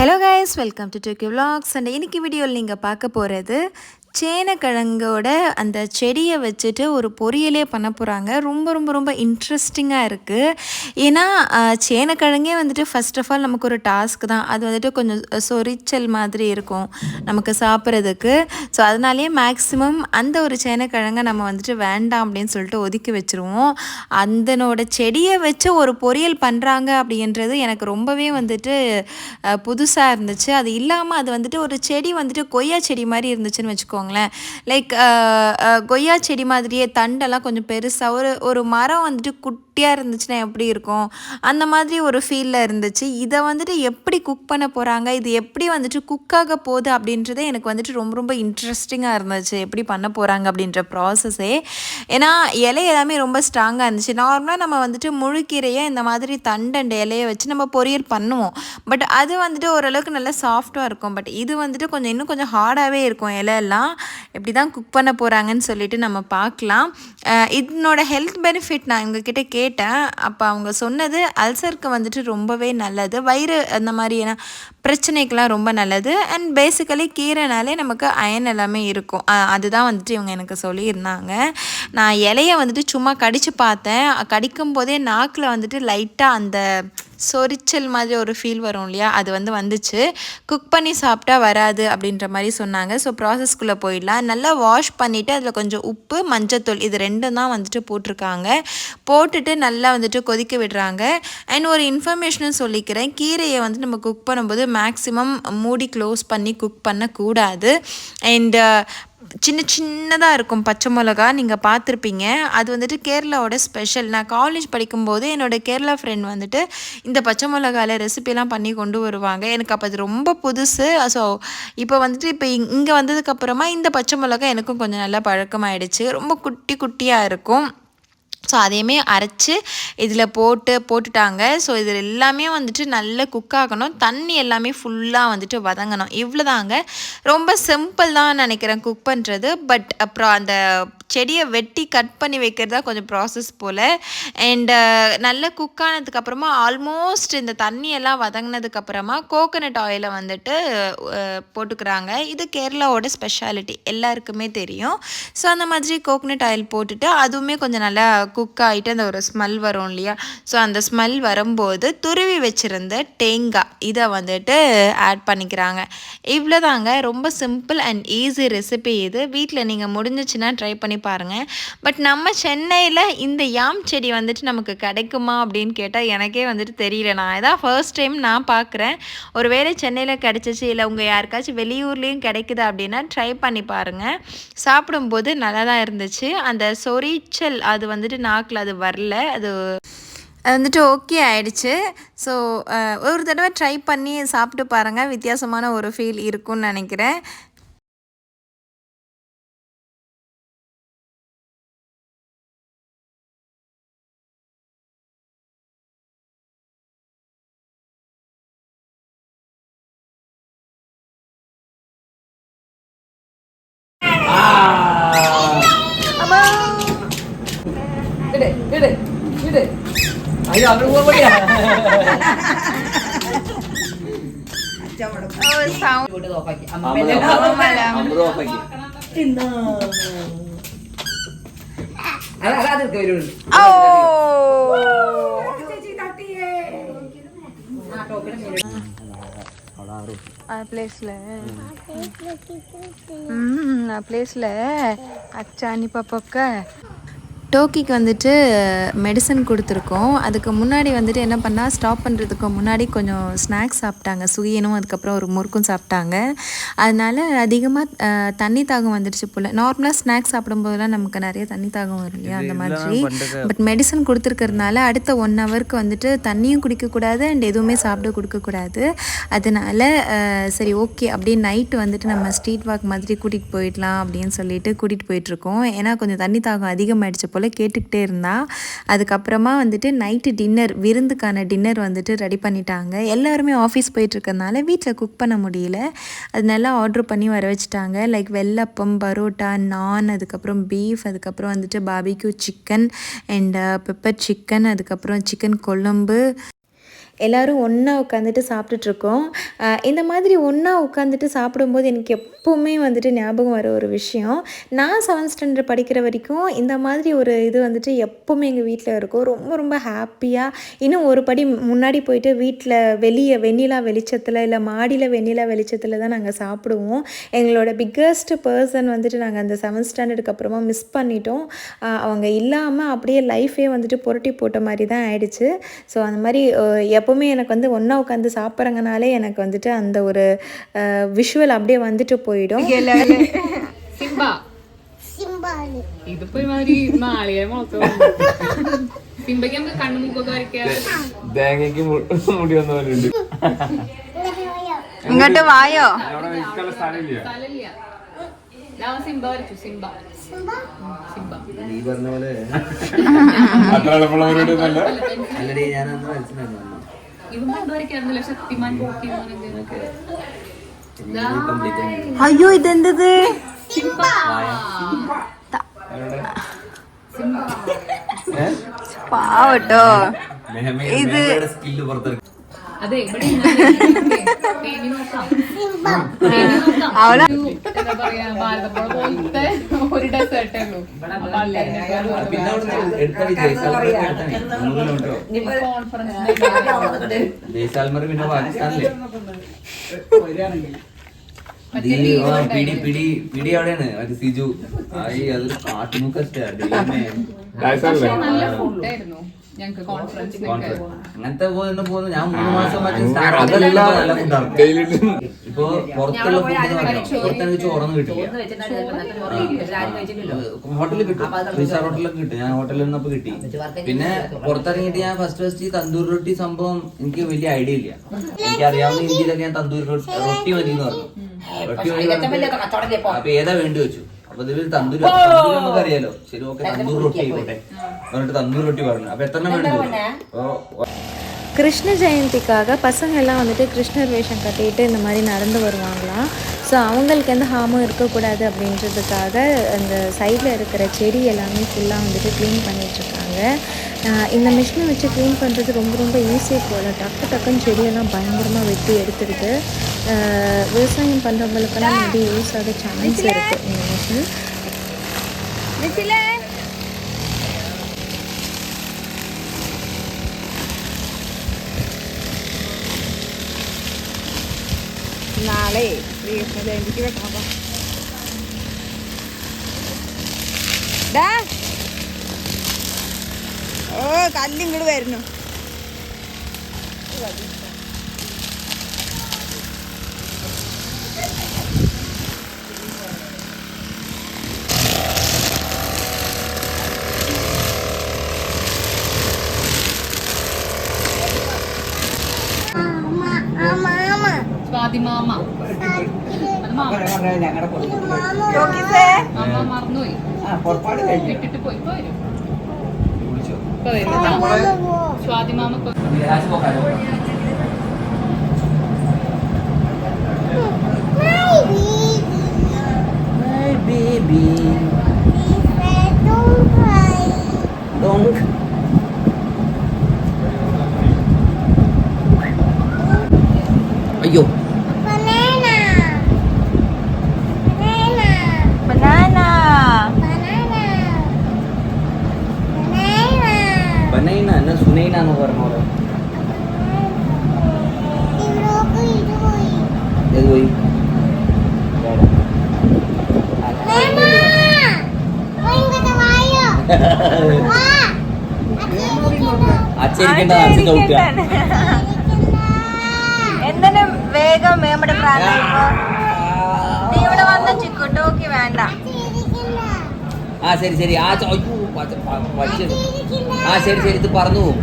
Hello guys, welcome to Tokyo Vlogs. And இன்னைக்கு வீடியோவில் நீங்கள் பார்க்க போகிறது சேனக்கிழங்கோட அந்த செடியை வச்சுட்டு ஒரு பொரியலே பண்ண போகிறாங்க. ரொம்ப ரொம்ப ரொம்ப இன்ட்ரெஸ்டிங்காக இருக்குது. ஏன்னா சேனக்கிழங்கே வந்துட்டு ஃபர்ஸ்ட் ஆஃப் ஆல் நமக்கு ஒரு டாஸ்க் தான். அது வந்துட்டு கொஞ்சம் சொரிச்சல் மாதிரி இருக்கும் நமக்கு சாப்பிட்றதுக்கு. ஸோ அதனாலேயே மேக்ஸிமம் அந்த ஒரு சேனக்கிழங்கை நம்ம வந்துட்டு வேண்டாம் அப்படின்னு சொல்லிட்டு ஒதுக்கி வச்சுருவோம். அதனோட செடியை வச்சு ஒரு பொரியல் பண்ணுறாங்க அப்படின்றது எனக்கு ரொம்பவே வந்துட்டு புதுசாக இருந்துச்சு. அது இல்லாமல் அது வந்துட்டு ஒரு செடி வந்துட்டு கொய்யா செடி மாதிரி இருந்துச்சுன்னு வச்சுக்கோங்களேன். லைக் கொய்யா செடி மாதிரியே தண்டெல்லாம் கொஞ்சம் பெருசாக ஒரு மரம் வந்துட்டு குட்டியாக இருந்துச்சுன்னா எப்படி இருக்கும், அந்த மாதிரி ஒரு ஃபீலில் இருந்துச்சு. இதை வந்துட்டு எப்படி குக் பண்ண போகிறாங்க, இது எப்படி வந்துட்டு குக்காக போகுது அப்படின்றதே எனக்கு வந்துட்டு ரொம்ப ரொம்ப இன்ட்ரெஸ்டிங்காக இருந்துச்சு, எப்படி பண்ண போகிறாங்க அப்படின்ற ப்ராசஸே. ஏன்னா இலை எல்லாமே ரொம்ப ஸ்ட்ராங்காக இருந்துச்சு. நார்மலாக நம்ம வந்துட்டு முழுக்கீரையை இந்த மாதிரி தண்டை இலையை வச்சு நம்ம பொரியல் பண்ணுவோம். பட் அது வந்துட்டு ஓரளவுக்கு நல்லா சாஃப்டாக இருக்கும். பட் இது வந்துட்டு இன்னும் கொஞ்சம் ஹார்டாகவே இருக்கும். இலையெல்லாம் எப்படி தான் குக் பண்ண போகிறாங்கன்னு சொல்லிட்டு நம்ம பார்க்கலாம். இதனோட ஹெல்த் பெனிஃபிட் நான் இவங்கக்கிட்ட கேட்டேன். அப்போ அவங்க சொன்னது அல்சருக்கு வந்துட்டு ரொம்பவே நல்லது, வயிறு அந்த மாதிரியான பிரச்சனைக்கெலாம் ரொம்ப நல்லது. அண்ட் பேசிக்கலி கீரைனாலே நமக்கு அயன் எல்லாமே இருக்கும். அதுதான் வந்துட்டு இவங்க எனக்கு சொல்லியிருந்தாங்க. நான் இலையை வந்துட்டு சும்மா கடித்து பார்த்தேன். கடிக்கும் போதே நாக்கில் வந்துட்டு லைட்டாக அந்த சொரிச்சல் மாதிரி ஒரு ஃபீல் வரும் இல்லையா, அது வந்துச்சு. குக் பண்ணி சாப்பிட்டா வராது அப்படின்ற மாதிரி சொன்னாங்க. ஸோ ப்ராசஸ்க்குள்ளே போயிடலாம். நல்லா வாஷ் பண்ணிவிட்டு அதில் கொஞ்சம் உப்பு, மஞ்சத்தூள் இது ரெண்டும் தான் வந்துட்டு போட்டிருக்காங்க. போட்டுட்டு நல்லா வந்துட்டு கொதிக்க விடுறாங்க. அண்ட் ஒரு இன்ஃபர்மேஷனும் சொல்லிக்கிறேன், கீரையை வந்துட்டு நம்ம குக் பண்ணும்போது மேக்ஸிமம் மூடி க்ளோஸ் பண்ணி குக் பண்ணக்கூடாது. அண்ட் சின்னதாக இருக்கும் பச்சை மிளகா, நீங்கள் பார்த்துருப்பீங்க. அது வந்துட்டு கேரளாவோட ஸ்பெஷல். நான் காலேஜ் படிக்கும்போது என்னோடய கேரளா ஃப்ரெண்ட் வந்துட்டு இந்த பச்சை மிளகாவில் ரெசிபிலாம் பண்ணி கொண்டு வருவாங்க. எனக்கு அப்போ அது ரொம்ப புதுசு. ஸோ இப்போ வந்துட்டு இங்கே வந்ததுக்கப்புறமா இந்த பச்சை மிளகா எனக்கும் கொஞ்சம் நல்லா பழக்கமாயிடுச்சு. ரொம்ப குட்டி குட்டியாக இருக்கும். ஸோ அதையுமே அரைச்சி இதில் போட்டுட்டாங்க. ஸோ இதில் எல்லாமே வந்துட்டு நல்லா குக் ஆகணும். தண்ணி எல்லாமே ஃபுல்லாக வந்துட்டு வதங்கணும். இவ்வளோதாங்க. ரொம்ப சிம்பிள் தான் நினைக்கிறேன் குக் பண்ணுறது. பட் அப்புறம் அந்த செடியை வெட்டி கட் பண்ணி வைக்கிறதா கொஞ்சம் ப்ராசஸ் போல். அண்டு நல்லா குக் ஆனதுக்கப்புறமா ஆல்மோஸ்ட் இந்த தண்ணியெல்லாம் வதங்கினதுக்கப்புறமா கோகோனட் ஆயிலை வந்துட்டு போட்டுக்கிறாங்க. இது கேரளாவோட ஸ்பெஷாலிட்டி, எல்லாருக்குமே தெரியும். ஸோ அந்த மாதிரி கோகோனட் ஆயில் போட்டுட்டு அதுவுமே கொஞ்சம் நல்லா குக் ஆகிட்டு அந்த ஒரு ஸ்மெல் வரும் இல்லையா, ஸோ அந்த ஸ்மெல் வரும்போது துருவி வச்சுருந்த தேங்காய் இதை வந்துட்டு ஆட் பண்ணிக்கிறாங்க. இவ்வளோதாங்க. ரொம்ப சிம்பிள் அண்ட் ஈஸி ரெசிபி இது. வீட்டில் நீங்கள் முடிஞ்சிச்சுன்னா ட்ரை பண்ணி பாருங்கள். பட் நம்ம சென்னையில் இந்த யாம் செடி வந்துட்டு நமக்கு கிடைக்குமா அப்படின்னு கேட்டால் எனக்கே வந்துட்டு தெரியல. நான் இதான் ஃபர்ஸ்ட் டைம் நான் பார்க்குறேன். ஒரு வேளை சென்னையில் கிடைச்சிச்சு இல்லை உங்கள் யாருக்காச்சும் வெளியூர்லேயும் கிடைக்குது அப்படின்னா ட்ரை பண்ணி பாருங்கள். சாப்பிடும்போது நல்லா தான் இருந்துச்சு. அந்த சொரிச்சல் அது வந்துட்டு நாக்கில் அது வரல, அது வந்துட்டு ஓகே ஆயிடுச்சு. ஸோ ஒரு தடவை ட்ரை பண்ணி சாப்பிட்டு பாருங்கள். வித்தியாசமான ஒரு ஃபீல் இருக்கும்னு நினைக்கிறேன். ayo ambil uang dia. Oh, sound. Udah pagi. Ambil pagi. Inna. Ada ke dulu. Oh. பிளேஸில் அச்சானி பாப்பாக்க டோக்கிக்கு வந்துட்டு மெடிசன் கொடுத்துருக்கோம். அதுக்கு முன்னாடி வந்துட்டு என்ன பண்ணால் ஸ்டாப் பண்ணுறதுக்கு முன்னாடி கொஞ்சம் ஸ்நாக்ஸ் சாப்பிட்டாங்க. சுகியனும் அதுக்கப்புறம் ஒரு முறுக்கும் சாப்பிட்டாங்க. அதனால் அதிகமாக தண்ணி தாகம் வந்துடுச்சு போல். நார்மலாக ஸ்நாக்ஸ் சாப்பிடும்போதெல்லாம் நமக்கு நிறைய தண்ணி தாகம் வரும் இல்லையா, அந்த மாதிரி. பட் மெடிசன் கொடுத்துருக்கறதுனால அடுத்த 1 ஹவருக்கு வந்துட்டு தண்ணியும் குடிக்கக்கூடாது அண்ட் எதுவுமே சாப்பிட கொடுக்கக்கூடாது. அதனால் சரி ஓகே அப்படியே நைட்டு வந்துட்டு நம்ம ஸ்ட்ரீட் வாக் மாதிரி கூட்டிகிட்டு போயிடலாம் அப்படின்னு சொல்லிட்டு கூட்டிகிட்டு போயிட்டுருக்கோம். ஏன்னா கொஞ்சம் தண்ணி தாகம் அதிகமாகிடுச்சு போல் கேட்டுக்கிட்டே இருந்தா. அதுக்கப்புறமா வந்துட்டு நைட்டு விருந்துக்கான டின்னர் வந்துட்டு ரெடி பண்ணிட்டாங்க. எல்லாருமே ஆஃபீஸ் போயிட்டுருக்கறனால வீட்டில் குக் பண்ண முடியல. அதனால ஆர்டர் பண்ணி வர வச்சுட்டாங்க. லைக் வெள்ளப்பம், பரோட்டா, நான், அதுக்கப்புறம் பீஃப், அதுக்கப்புறம் வந்துட்டு barbecue chicken and pepper chicken, அதுக்கப்புறம் சிக்கன் குழம்பு, எல்லோரும் ஒன்றா உட்காந்துட்டு சாப்பிட்டுட்ருக்கோம். இந்த மாதிரி ஒன்றா உட்காந்துட்டு சாப்பிடும்போது எனக்கு எப்போவுமே வந்துட்டு ஞாபகம் வர ஒரு விஷயம், நான் 7th ஸ்டாண்டர்ட் படிக்கிற வரைக்கும் இந்த மாதிரி ஒரு இது வந்துட்டு எப்போவுமே எங்கள் வீட்டில் இருக்கும். ரொம்ப ரொம்ப ஹாப்பியாக இன்னும் ஒரு படி முன்னாடி போயிட்டு வீட்டில் வெளியே வெண்ணிலா வெளிச்சத்தில் இல்லை மாடியில் வெண்ணிலா வெளிச்சத்தில் தான் நாங்கள் சாப்பிடுவோம். எங்களோட பிக்கஸ்ட் பர்சன் வந்துட்டு நாங்கள் அந்த 7th ஸ்டாண்டர்டுக்கு அப்புறமா மிஸ் பண்ணிட்டோம். அவங்க இல்லாமல் அப்படியே லைஃபே வந்துட்டு புரட்டி போட்ட மாதிரி தான் ஆயிடுச்சு. ஸோ அந்த மாதிரி எப்போவுமே எனக்கு வந்து ஒன்றா உட்காந்து சாப்பிட்றங்கனாலே எனக்கு வந்துட்டு அந்த ஒரு விஷுவல் அப்படியே வந்துட்டு போயிடும். സിംബ ഇതിപ്പോ ഒരുമാതിരി നാളികേര മുളക്ക സിംബയ്ക്ക് നമുക്ക് കണ്ണുമുക്കൊക്കെ വരയ്ക്കാം. തേങ്ങയ്ക്ക് മുടി വന്ന പോലെ ഉണ്ട്. ഇങ്ങോട്ട് വായോ. സ്ഥലമില്ല. ഞാൻ സിംബ വരച്ചു. സിംബ നീ പറഞ്ഞ പോലെ അത്ര എളുപ്പമുള്ളവരോട് അല്ലടി ഞാനന്ന് മനസ്സിലാക്കുന്നു. ഇതും കൊണ്ട് വരയ്ക്കാറുണ്ടല്ലോ ശക്തിമാൻ പോക്കി എന്തെങ്കിലുമൊക്കെ. അയ്യോ ഇതെന്തത് പാവട്ടോ ഇത്. സ്കില്ല് പുറത്തെടുക്കും. അതെ ഇവിടെ അവളെ എന്താ പറയാ ഭാരതപ്പുഴ പോലത്തെ ഒരു ഡെസേർട്ടേ ഉള്ളൂ. പിന്നെ അവിടെ എടുത്തടി ജയ്സാൽമർ പിന്നെ പാകിസ്ഥാനിലെ പിടി അവിടെയാണ് മറ്റേ സിജു ആയി അതൊരു കാട്ടുമുക്കായിരുന്നു. നല്ല ഫുഡായിരുന്നു ഞങ്ങക്ക് കോൺഫറൻസിനൊക്കെ. അങ്ങനത്തെ പോകുന്നു ഞാൻ 3 മാസം നല്ല ഫുഡാണ്. ഇപ്പൊ പുറത്തുള്ള പുറത്തെനിക്ക് ചോറൊന്നും കിട്ടില്ല. ഹോട്ടലിൽ കിട്ടും, 3-star ഹോട്ടലൊക്കെ കിട്ടും. ഞാൻ ഹോട്ടലിൽ നിന്നപ്പോ കിട്ടി. പിന്നെ പുറത്തിറങ്ങിയിട്ട് ഞാൻ ഫസ്റ്റ് തന്തൂർ റൊട്ടി സംഭവം എനിക്ക് വലിയ ഐഡിയ ഇല്ല. എനിക്ക് അറിയാവുന്ന ഇന്ത്യയിലൊക്കെ ഞാൻ തന്തൂർ റൊട്ടി മതി എന്ന് പറഞ്ഞു. റൊട്ടി മതി അപ്പൊ ഏതാ വേണ്ടി വെച്ചു. അപ്പൊ ഇതിൽ തന്തൂർ നമുക്ക് അറിയാലോ. ശരി ഓക്കെ തന്തൂർ റൊട്ടി ആയിക്കോട്ടെ പറഞ്ഞിട്ട് തന്തൂർ റൊട്ടി പറഞ്ഞു. അപ്പൊ എത്ര വേണ്ടി. கிருஷ்ண ஜெயந்திக்காக பசங்க எல்லாம் வந்துட்டு கிருஷ்ணர் வேஷம் கட்டிட்டு இந்த மாதிரி நடந்து வருவாங்களாம். ஸோ அவங்களுக்கு எந்த ஹார்மும் இருக்கக்கூடாது அப்படின்றதுக்காக அந்த சைடில் இருக்கிற செடி எல்லாமே ஃபுல்லாக வந்துட்டு க்ளீன் பண்ணிகிட்ருக்காங்க. இந்த மிஷினை வச்சு க்ளீன் பண்ணுறது ரொம்ப ரொம்ப ஈஸியாக போல. டக்குன்னு செடியெல்லாம் பயங்கரமாக வெட்டி எடுத்துடுது. விவசாயம் பண்ணுறவங்களுக்கெல்லாம் நிறைய யூஸ் ஆக சான்ஸ் இருக்குது இந்த மிஷின். നാളെ കൃഷ്ണ ജയന്തിക്ക് വെക്കണം. ഓ കല്ലിങ്ങോട്ട് വരുന്നു. സ്വാതിമാമ അത് മാമ അമ്മ മറന്നുപോയി ഇട്ടിട്ട് പോയി. ഇപ്പൊ വരും സ്വാതിമാമ. അയ്യോ ബനൈന എന്നാ സുനൈന എന്ന് പറഞ്ഞോളൂ. ഏത് പോയി അച്ഛരിക്കേണ്ട അച്ഛൻ ചവിട്ടുക. എന്തായാലും വേഗം നമ്മുടെ പ്രാർത്ഥന ഇവിടെ വന്ന ചിക്കോട്ടോക്ക് വേണ്ട. ആ ശരി ശരി ആ ആ ശരി ശരി ഇത് പറഞ്ഞു പോകും.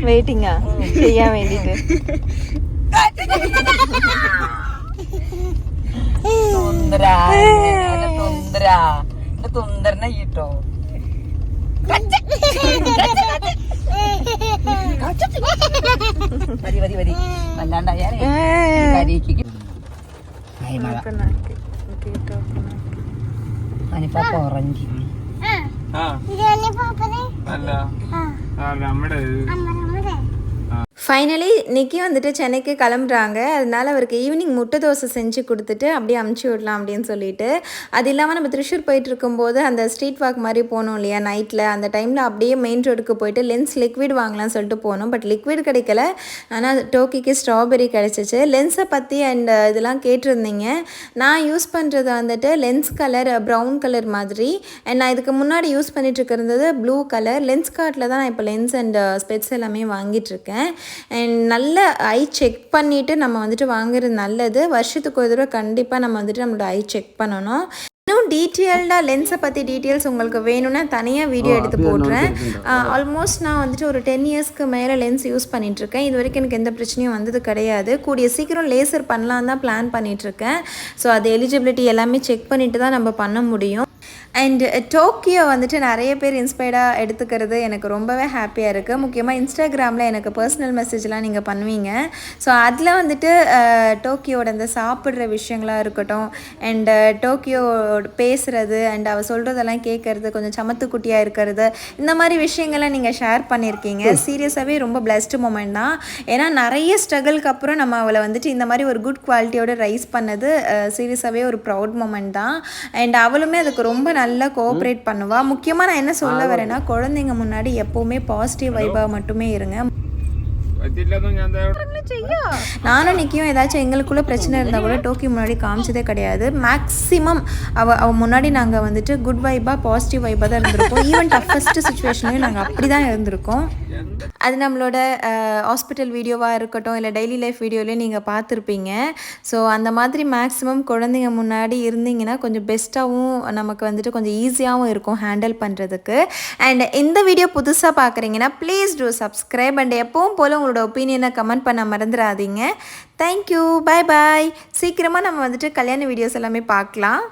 വെയിറ്റിംഗാ ചെയ്യാൻ വേണ്ടിട്ട്. തുന്തരനെ കിട്ടോ വരി വരി വരി വല്ലാണ്ടായാലേ. open ആക്കി. Gate open ആക്കി. അനിപ്പാപ്പ ഉറങ്ങി. അല്ല നമ്മുടെ ஃபைனலி நிக்கி வந்துட்டு சென்னைக்கு கிளம்புறாங்க. அதனால அவருக்கு ஈவினிங் முட்டை தோசை செஞ்சு கொடுத்துட்டு அப்படியே அமுச்சு விடலாம் அப்படின்னு சொல்லிட்டு, அது இல்லாமல் நம்ம திருச்சூர் போயிட்டு இருக்கும்போது அந்த ஸ்ட்ரீட் வாக் மாதிரி போனோம் இல்லையா நைட்டில், அந்த டைமில் அப்படியே மெயின் ரோடுக்கு போயிட்டு லென்ஸ் லிக்விட் வாங்கலாம்னு சொல்லிட்டு போனோம். பட் லிக்விட் கிடைக்கல, ஆனால் டோக்கிக்கு ஸ்ட்ராபெரி கிடச்சிச்சு. லென்ஸை பற்றி அண்ட் இதெல்லாம் கேட்டிருந்தீங்க. நான் யூஸ் பண்ணுறது வந்துட்டு லென்ஸ் கலர் ப்ரௌன் கலர் மாதிரி, அண்ட் நான் இதுக்கு முன்னாடி யூஸ் பண்ணிட்டு இருக்கிறது ப்ளூ கலர். லென்ஸ் கார்ட்டில் தான் நான் இப்போ லென்ஸ் அண்ட் ஸ்பெட்ஸ் எல்லாமே வாங்கிட்டுருக்கேன். அண்ட் நல்ல ஐ செக் பண்ணிவிட்டு நம்ம வந்துட்டு வாங்குறது நல்லது. வருஷத்துக்கு ஒரு தடவை கண்டிப்பாக நம்ம வந்துட்டு நம்மளோட ஐ செக் பண்ணணும். இன்னும் டீட்டெயில்டாக லென்ஸை பற்றி டீட்டெயில்ஸ் உங்களுக்கு வேணும்னா தனியாக வீடியோ எடுத்து போடுறேன். ஆல்மோஸ்ட் நான் வந்துட்டு ஒரு 10 இயர்ஸ்க்கு மேலே லென்ஸ் யூஸ் பண்ணிகிட்ருக்கேன். இது வரைக்கும் எனக்கு எந்த பிரச்சனையும் வந்தது கிடையாது. கூடிய சீக்கிரம் லேசர் பண்ணலாம் தான் பிளான் பண்ணிகிட்ருக்கேன். ஸோ அது எலிஜிபிலிட்டி எல்லாமே செக் பண்ணிவிட்டு தான் நம்ம பண்ண முடியும். அண்ட் டோக்கியோ வந்துட்டு நிறைய பேர் இன்ஸ்பயர்டாக எடுத்துக்கிறது எனக்கு ரொம்பவே ஹாப்பியாக இருக்குது. முக்கியமாக இன்ஸ்டாகிராமில் எனக்கு பர்சனல் மெசேஜ்லாம் நீங்கள் பண்ணுவீங்க. ஸோ அதில் வந்துட்டு டோக்கியோட அந்த சாப்பிட்ற விஷயங்களாக இருக்கட்டும், அண்டு டோக்கியோ பேசுகிறது அண்ட் அவள் சொல்கிறதெல்லாம் கேட்குறது, கொஞ்சம் சமத்துக்குட்டியாக இருக்கிறது, இந்த மாதிரி விஷயங்கள்லாம் நீங்கள் ஷேர் பண்ணியிருக்கீங்க. சீரியஸாகவே ரொம்ப பிளஸ்டு மூமெண்ட் தான். ஏன்னா நிறைய ஸ்ட்ரகிள்க்கு அப்புறம் நம்ம அவளை வந்துட்டு இந்த மாதிரி ஒரு குட் குவாலிட்டியோட ரைஸ் பண்ணது சீரியஸாகவே ஒரு ப்ரவுட் மூமெண்ட் தான். அண்ட் அவளுமே அதுக்கு ரொம்ப நல்லா கோஆப்ரேட் பண்ணுவா. முக்கியமாக நான் என்ன சொல்ல வரேன்னா, குழந்தைங்க முன்னாடி எப்போவுமே பாசிட்டிவ் வைபாக மட்டுமே இருங்க. நானும் நிக்கியும் ஏதாச்சும் எங்களுக்குள்ள பிரச்சனை இருந்தால் கூட டோக்கி முன்னாடி காமிச்சதே கிடையாது. மேக்ஸிமம் அவள் முன்னாடி நாங்கள் வந்துட்டு குட் வைபாக பாசிட்டிவ் வைபாக தான் இருந்திருக்கோம். ஈவன் டஃபஸ்ட் சுச்சுவேஷன்லையும் நாங்கள் அப்படி தான் இருந்திருக்கோம். அது நம்மளோட ஹாஸ்பிட்டல் வீடியோவாக இருக்கட்டும், இல்லை டெய்லி லைஃப் வீடியோலேயும் நீங்கள் பார்த்துருப்பீங்க. ஸோ அந்த மாதிரி மேக்ஸிமம் குழந்தைங்க முன்னாடி இருந்தீங்கன்னா கொஞ்சம் பெஸ்ட்டாகவும் நமக்கு வந்துட்டு கொஞ்சம் ஈஸியாகவும் இருக்கும் ஹேண்டில் பண்ணுறதுக்கு. அண்ட் இந்த வீடியோ புதுசாக பார்க்குறீங்கன்னா ப்ளீஸ் டூ சப்ஸ்கிரைப். அண்ட் எப்பவும் போல் உங்களோட ஒப்பீனியனை கமெண்ட் பண்ண மறந்துடாதீங்க. தேங்க்யூ, பாய் பாய். சீக்கிரமாக நம்ம வந்துட்டு கல்யாண வீடியோஸ் எல்லாமே பார்க்கலாம்.